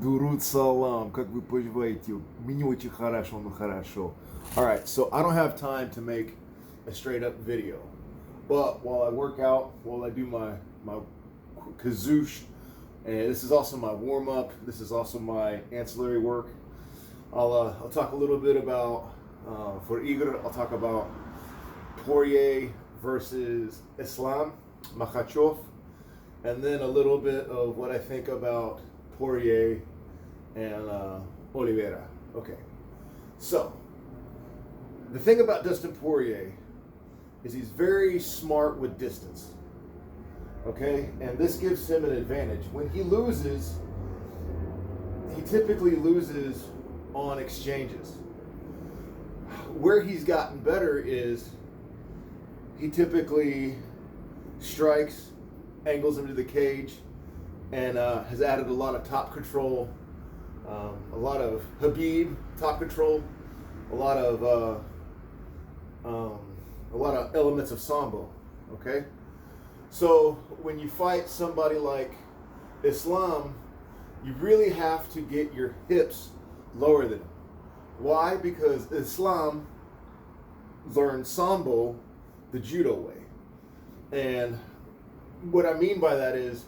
Durut salam, как вы поживаете? Мне очень хорошо, ну хорошо. Alright, so I don't have time to make a straight up video. But while I work out, while I do my kazoosh, and this is also my warm up, this is also my ancillary work, I'll talk a little bit about, for Igor, I'll talk about Poirier versus Islam, Makhachev, and then a little bit of what I think about Poirier and Oliveira. Okay, so the thing about Dustin Poirier is he's very smart with distance. Okay, and this gives him an advantage. When he loses, he typically loses on exchanges. Where he's gotten better is he typically strikes, angles him to the cage, and has added a lot of top control, a lot of Habib top control, a lot of elements of sambo. Okay, so when you fight somebody like Islam, you really have to get your hips lower than him. Why? Because Islam learned sambo the judo way, and what I mean by that is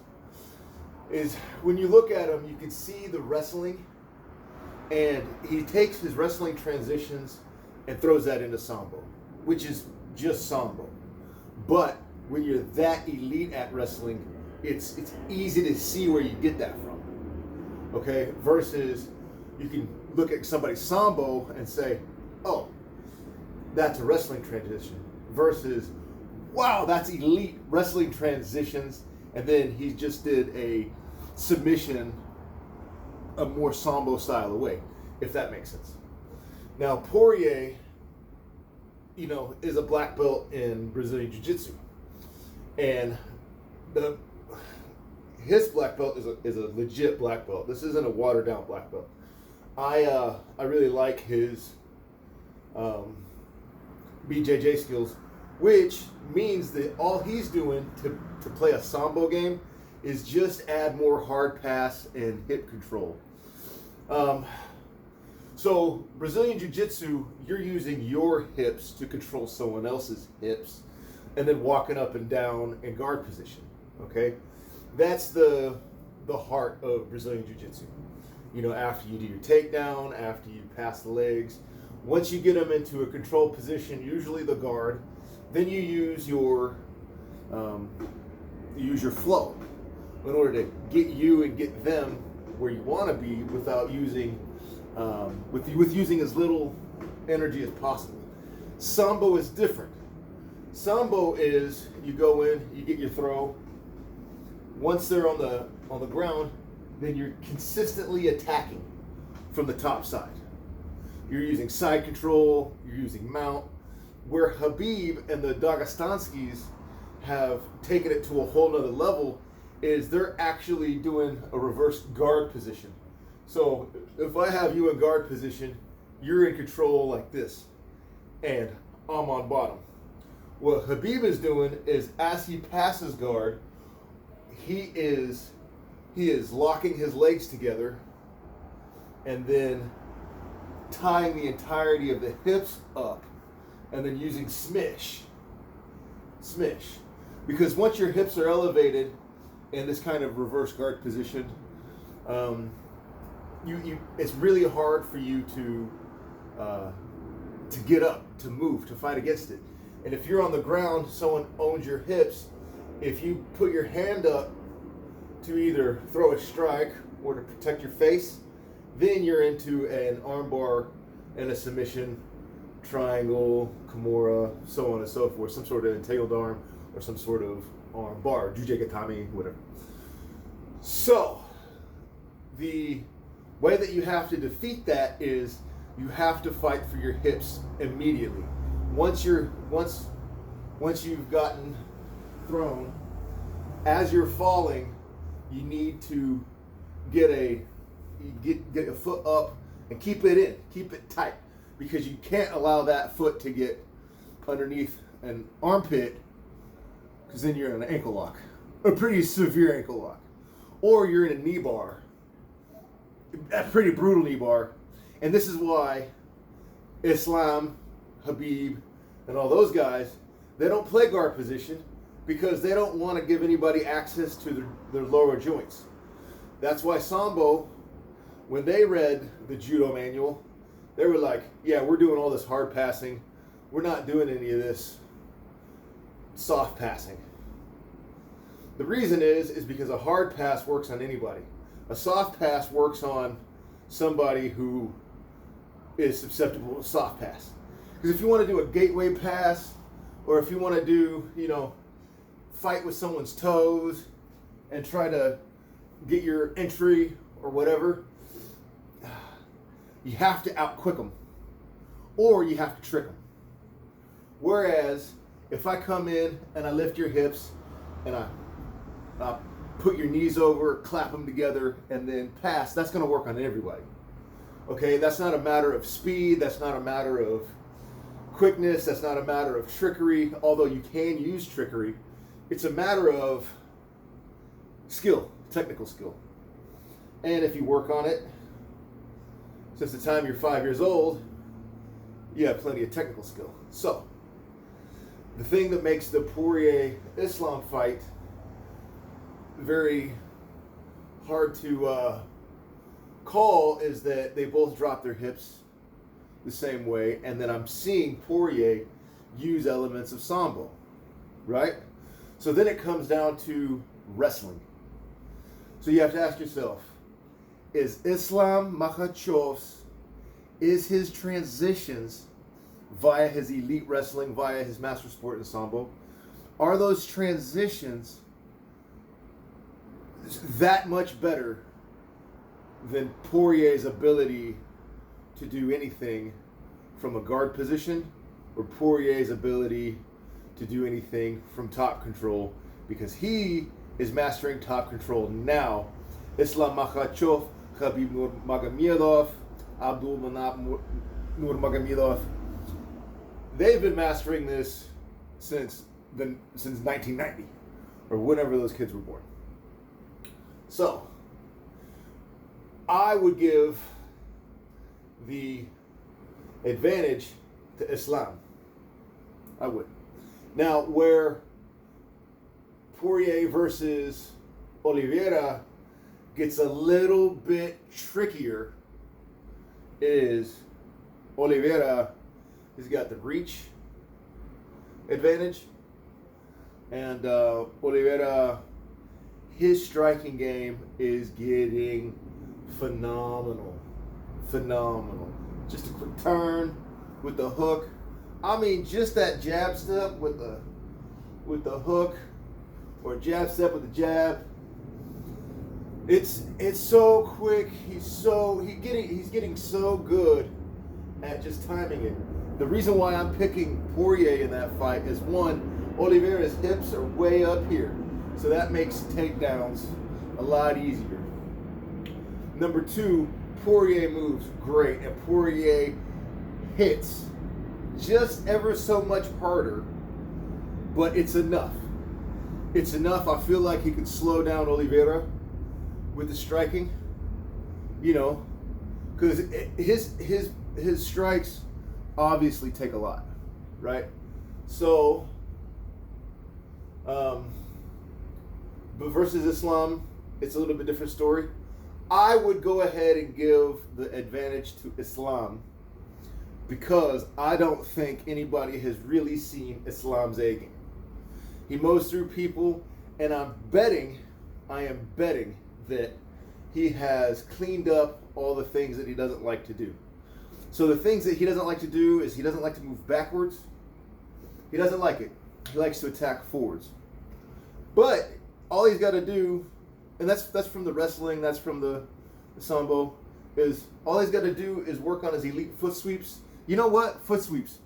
when you look at him, you can see the wrestling, and he takes his wrestling transitions and throws that into sambo, which is just sambo. But when you're that elite at wrestling, it's easy to see where you get that from. Okay, versus you can look at somebody's sambo and say, oh, that's a wrestling transition, versus wow, that's elite wrestling transitions, and then he just did a submission a more sambo style away, if that makes sense. Now Poirier, is a black belt in Brazilian Jiu-Jitsu, and his black belt is a legit black belt. This isn't a watered down black belt. I really like his BJJ skills, which means that all he's doing to play a sambo game is just add more hard pass and hip control. So Brazilian Jiu-Jitsu, you're using your hips to control someone else's hips, and then walking up and down in guard position. Okay, that's the heart of Brazilian Jiu-Jitsu. After you do your takedown, after you pass the legs, once you get them into a controlled position, usually the guard, then you use your flow in order to get you and get them where you want to be without using with using as little energy as possible. Sambo is different. Sambo is you go in, you get your throw. Once they're on the ground, then you're consistently attacking from the top side. You're using side control, you're using mount. Where Habib and the Dagestansky's have taken it to a whole nother level is they're actually doing a reverse guard position. So if I have you in guard position, you're in control like this, and I'm on bottom. What Habib is doing is as he passes guard, he is locking his legs together and then tying the entirety of the hips up, and then using smish. Because once your hips are elevated in this kind of reverse guard position, it's really hard for you to get up, to move, to fight against it. And if you're on the ground, someone owns your hips. If you put your hand up to either throw a strike or to protect your face, then you're into an armbar and a submission, triangle, Kimura, so on and so forth, some sort of entangled arm or some sort of arm bar, Jujigatami, whatever. So, the way that you have to defeat that is you have to fight for your hips immediately. Once you've gotten thrown, as you're falling, you need to get a foot up and keep it in, keep it tight, because you can't allow that foot to get underneath an armpit, because then you're in an ankle lock, a pretty severe ankle lock, or you're in a knee bar, a pretty brutal knee bar. And this is why Islam, Habib, and all those guys, they don't play guard position because they don't want to give anybody access to their lower joints. That's why Sambo, when they read the judo manual, they were like, yeah, we're doing all this hard passing. We're not doing any of this soft passing. The reason is because a hard pass works on anybody. A soft pass works on somebody who is susceptible to soft pass. Because if you want to do a gateway pass, or if you want to do, fight with someone's toes and try to get your entry or whatever, you have to out-quick them, or you have to trick them. Whereas, if I come in and I lift your hips and I put your knees over, clap them together, and then pass, that's going to work on everybody. Okay, that's not a matter of speed, that's not a matter of quickness, that's not a matter of trickery, although you can use trickery. It's a matter of skill, technical skill. And if you work on it, since the time you're 5 years old, you have plenty of technical skill. So, the thing that makes the Poirier-Islam fight very hard to call is that they both drop their hips the same way, and then I'm seeing Poirier use elements of Sambo, right? So then it comes down to wrestling. So you have to ask yourself, is Islam Makhachev's, is his transitions via his elite wrestling, via his master sport in Sambo, are those transitions that much better than Poirier's ability to do anything from a guard position, or Poirier's ability to do anything from top control, because he is mastering top control now. Islam Makhachev, Khabib Nurmagomedov, Abdul Manap Nurmagomedov, they've been mastering this since 1990, or whenever those kids were born. So, I would give the advantage to Islam. I would. Now, where Poirier versus Oliveira gets a little bit trickier is Oliveira has got the reach advantage, and Oliveira, his striking game is getting phenomenal. Just a quick turn with the hook. I mean, just that jab step with the hook, or jab step with the jab. It's so quick. He's getting so good at just timing it. The reason why I'm picking Poirier in that fight is, one, Oliveira's hips are way up here, so that makes takedowns a lot easier. Number two, Poirier moves great, and Poirier hits just ever so much harder, but it's enough. It's enough. I feel like he could slow down Oliveira with the striking, because his strikes obviously take a lot, right? So, but versus Islam, it's a little bit different story. I would go ahead and give the advantage to Islam, because I don't think anybody has really seen Islam's A game. He mows through people, and I am betting that he has cleaned up all the things that he doesn't like to do. So the things that he doesn't like to do is he doesn't like to move backwards. He doesn't like it. He likes to attack forwards. But all he's got to do, and that's from the wrestling, that's from the Sambo, is all he's got to do is work on his elite foot sweeps. You know what? Foot sweeps.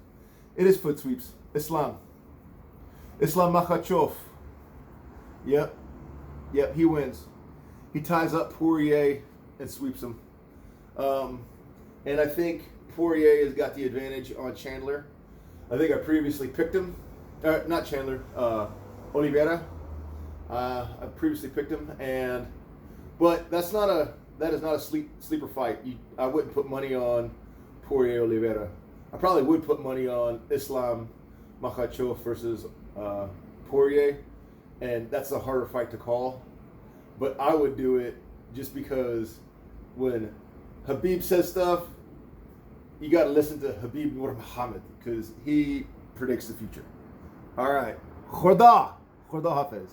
It is foot sweeps. Islam Makhachev. Yep, he wins. He ties up Poirier and sweeps him. And I think Poirier has got the advantage on Chandler. I think I previously picked him. Not Chandler, Oliveira. I previously picked him, but that's not that is not a sleeper fight. I wouldn't put money on Poirier Oliveira. I probably would put money on Islam Makhachev versus Poirier, and that's a harder fight to call. But I would do it just because when Habib says stuff, you got to listen to Habib Muhammad because he predicts the future. All right. Khoda Hafiz.